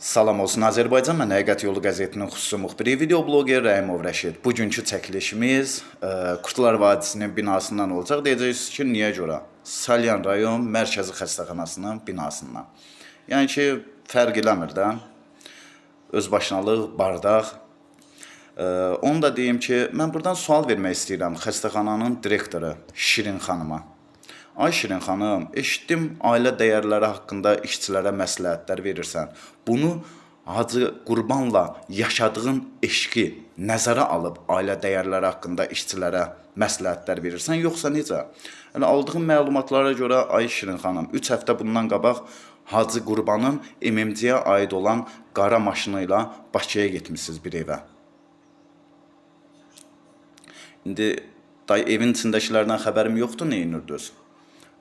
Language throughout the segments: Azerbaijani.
Salam olsun Azərbaycan, mən Həqiqət Yolu qəzetinin xüsusi müxbiri, video bloger Rəhimov Rəşid. Bugünkü çəkilişimiz Qurtlar Vadisinin binasından olacaq. Deyəcəksiniz ki, niyə görə? Salyan rayon Mərkəzi Xəstəxanasının binasından. Yəni ki, fərq eləmir də. Özbaşınalıq, bardaq. Onu da deyim ki, mən buradan sual vermək istəyirəm xəstəxananın direktoru Şirin xanıma. Ay Şirin xanım, eşitdim ailə dəyərləri haqqında işçilərə məsləhətlər verirsən. Bunu Hacı Qurbanla yaşadığın eşqi nəzərə alıb ailə dəyərləri haqqında işçilərə məsləhətlər verirsən, yoxsa necə? Yəni, aldığım məlumatlara görə, ay Şirin xanım, 3 həftə bundan qabaq Hacı Qurbanın MMC-yə aid olan qara maşını ilə Bakıya getmişsiniz bir evə. İndi evin içindəkilərdən xəbərim yoxdur, nə inirdiniz?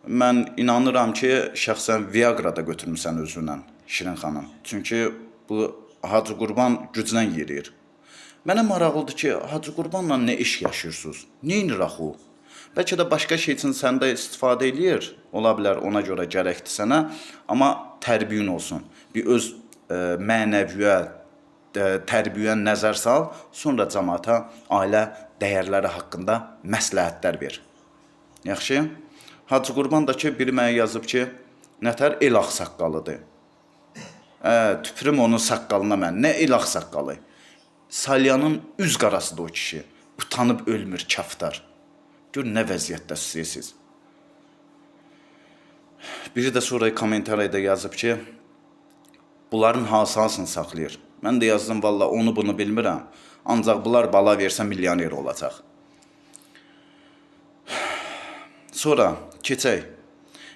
Mən inanıram ki, şəxsən Viagra da götürmüsən özünlə, Şirin xanım. Çünki bu Hacı Qurban güclə yeriyir. Mənə maraqlıdır ki, Hacı Qurbanla nə iş yaşayırsınız? Nə inir axı o? Bəlkə də başqa şey üçün səndə istifadə eləyir. Ola bilər, ona görə gərəkdir sənə. Amma tərbiyin olsun. Bir öz mənəviyyə, tərbiyə nəzər sal, sonra cəmaata ailə dəyərləri haqqında məsləhətlər ver. Yaxşı? Hacı Qurban da ki, biri mənə yazıb ki, nətər el ağsaqqalıdır. Tüpürüm onun saqqalına mən. Nə el ağsaqqalı? Salyanın üz qarasıdır o kişi. Utanıb ölmür, kaftar. Gör, nə vəziyyətdə istəyirsiniz. Biri də sonra kommentariyada yazıb ki, bunların hansını saxlayır. Mən də yazdım, valla onu bunu bilmirəm. Ancaq bunlar bala versə milyoner olacaq. Sonra keçək.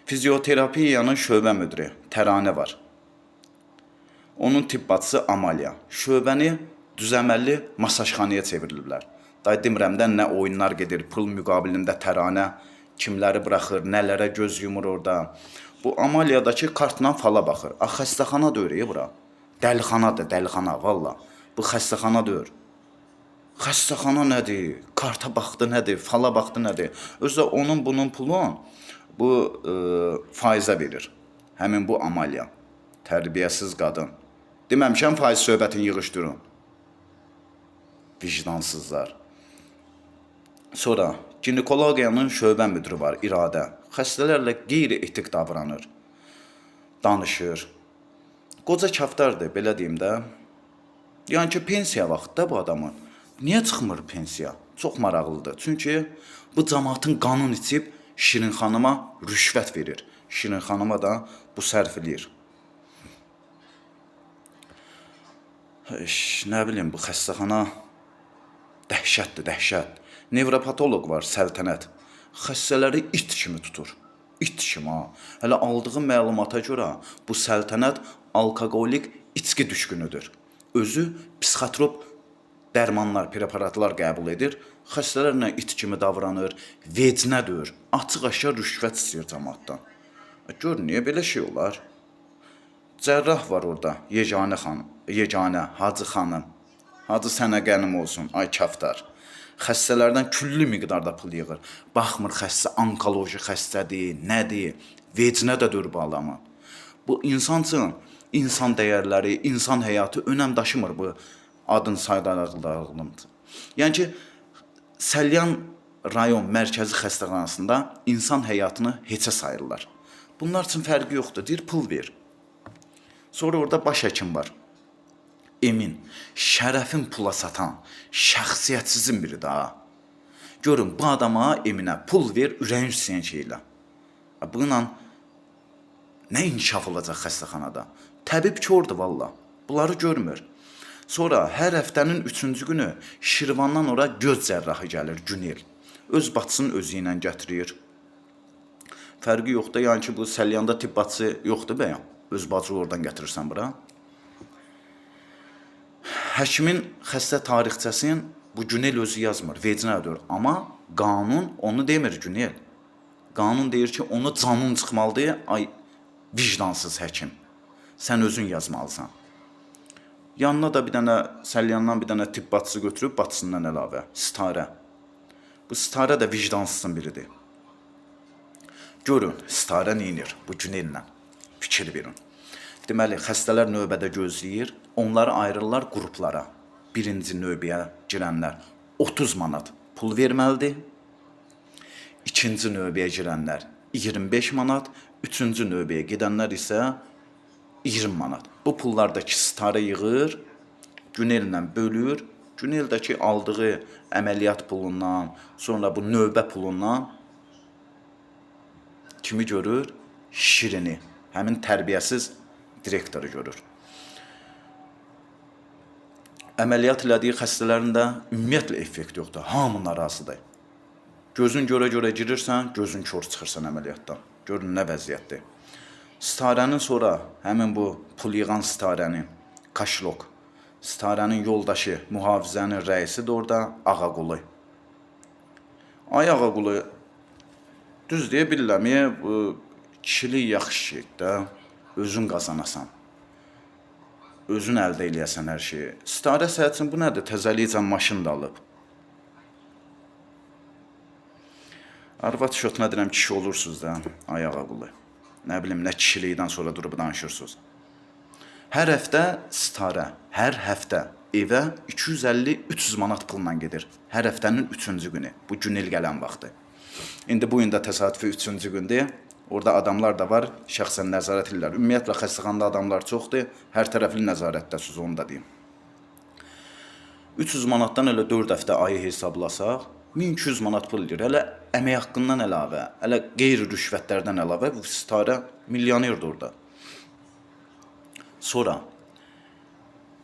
Fizioterapiyanın şöbə müdiri Təranə var. Onun tibbatçısı Amalya. Şöbəni düzəməlli masajxanaya çevirilirlər. Day demirəm də nə oyunlar gedir, pul müqabilində Təranə kimləri buraxır, nələrə göz yumur orada. Bu Amalyadakı kartla fala baxır. Xəstəxana deyir bura. Dəlixanadır, dəlixana, valla. Bu xəstəxana deyir. Xəstəxana nədir? Karta baxdı nədir? Fala baxdı nədir? Özdə onun bunun pulun bu faizə verir. Həmin bu Amalya. Tərbiyəsiz qadın. Deməmişəm faiz söhbətini yığışdırın. Vicdansızlar. Sonra ginekologiyanın şöbə müdürü var, İradə. Xəstələrlə qeyri-etik davranır. Danışır. Qoca kaftardır, belə deyim də. Yəni ki, pensiya vaxtda bu adamın. Niyə çıxmır pensiya? Çox maraqlıdır. Çünki bu cəmaatın qanın içib Şirin xanıma rüşvət verir. Şirin xanıma da bu sərf edir. Nə bilim, bu xəstəxana dəhşətdir, dəhşət. Nevropatoloq var, Səltənət. Xəstələri it kimi tutur. İt kimi, ha. Hələ aldığım məlumata görə bu Səltənət alkoqolik içki düşkünüdür. Özü psixotrop dərmanlar, preparatlar qəbul edir. Xəstələrlə it kimi davranır, vecinə döyür. Açıq-aşkar rüşvət istəyir cəmaatdan. Gör, niyə belə şey olar? Cərrah var orada, yeganə, Hacı xanım. Hacı sənə qənim olsun, ay kaftar. Xəstələrdən küllü miqdarda pul yığır. Baxmır xəstə onkoloji xəstədir, nədir? Vecinə də döyür bu adamı. Bu insan üçün insan dəyərləri, insan həyatı önəm daşımır bu adın sayılarında. Yəni ki, Salyan rayon mərkəzi xəstəxanasında insan həyatını heçə sayırlar. Bunlar üçün fərqi yoxdur, deyir, pul ver. Sonra orada baş həkim var. Emin, şərəfin pula satan, şəxsiyyətsizin biri daha. Görün, bu adama, Eminə pul ver, ürəyin istəyən şeylə. Bununla nə inkişaf olacaq xəstəxanada? Təbib kördür, valla. Bunları görmür. Sonra hər həftənin 3-cü günü Şirvandan ora göz cərrahı gəlir, Günel. Öz bacısının özü ilə gətirir. Fərqi yoxdur, yəni ki, bu Səlyanda tibbatçı yoxdur bəyəm. Öz bacı oradan gətirirsən bura. Həkimin xəstə tarixçəsinin bu Günel özü yazmır, vecinədir. Amma qanun onu demir, Günel. Qanun deyir ki, onu canın çıxmalıdır, ay vicdansız həkim. Sən özün yazmalısan. Yanına da bir dənə, Səlyandan bir dənə tibbatçı götürüb, bacısından əlavə, Sitarə. Bu Sitarə də vicdansızın biridir. Görün, Sitarə neyinir bu Günellə? Fikir verin. Deməli, xəstələr növbədə gözləyir, onları ayırırlar qruplara. Birinci növbəyə girənlər 30 manat pul verməlidir. İkinci növbəyə girənlər 25 manat, üçüncü növbəyə gedənlər isə 20 manat. Bu pullardakı starı yığır, günellə bölür. Güneldəki aldığı əməliyyat pulundan, sonra bu növbə pulundan kimi görür? Şirini, həmin tərbiyəsiz direktoru görür. Əməliyyat elədiyi xəstələrin də ümumiyyətlə effekt yoxdur. Hamı narazıdır. Gözün görə-görə girirsən, gözün kör çıxırsan əməliyyatdan. Görün nə vəziyyətdir. Starənin sonra həmin bu pul yığan starəni, kaşlok, starənin yoldaşı, mühafizənin rəisi də orada Ağaqulu. Ay Ağaqulu, düz deyə bilirəm, bu kişilik yaxşı şeydir də, özün qazanasan. Özün əldə eləyəsən hər şeyi. Starə səhətsin, bu nədir? Təzəlikcən maşın da alıb. Arvad şotuna deyirəm, kişi olursunuz da, ay Ağaqulu. Nə bilim, nə kişilikdən sonra durub danışırsınız. Hər həftə starə, hər həftə evə 250-300 manat pulla gedir. Hər həftənin 3-cü günü. Bu günel gələn vaxtı. İndi bu gün də təsadüfi 3-cü gündür. Orada adamlar da var, şəxsən nəzarət edirlər. Ümumiyyətlə, xəstəxanada adamlar çoxdur, hər tərəfli nəzarətdəsiz, onu da deyim. 300 manatdan elə 4 həftə ayı hesablasaq, 1200 manat pul edir. Hələ əmək haqqından əlavə, hələ qeyri-rüşvətlərdən əlavə, bu starə milyonerdir orada. Sonra,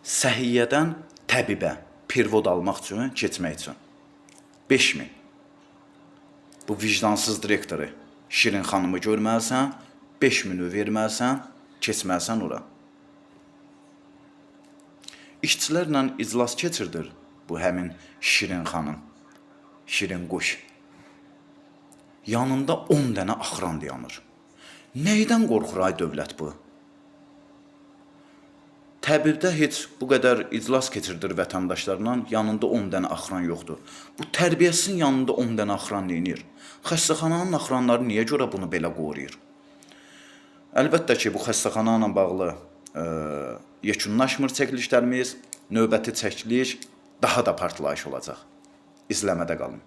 səhiyyədən təbibə, pervod almaq üçün, keçmək üçün 5000. Bu vicdansız direktoru, Şirin xanımı görməlisən, 5000'ü verməlisən, keçməlisən ora. İşçilərlə iclas keçirdir bu həmin Şirin xanım, Şirin quş. Yanında 10 dənə axran dayanır. Neydən qorxur ay dövlət bu? Təbibdə heç bu qədər iclas keçirdir vətəndaşlarla, yanında 10 dənə axran yoxdur. Bu tərbiyəsinin yanında 10 dənə axran neyinir? Xəstəxananın axranları niyə görə bunu belə qoruyur? Əlbəttə ki, bu xəstəxana ilə bağlı yekunlaşmır çəkilişlərimiz, növbəti çəkiliş daha da partlayış olacaq. İzləmədə qalın.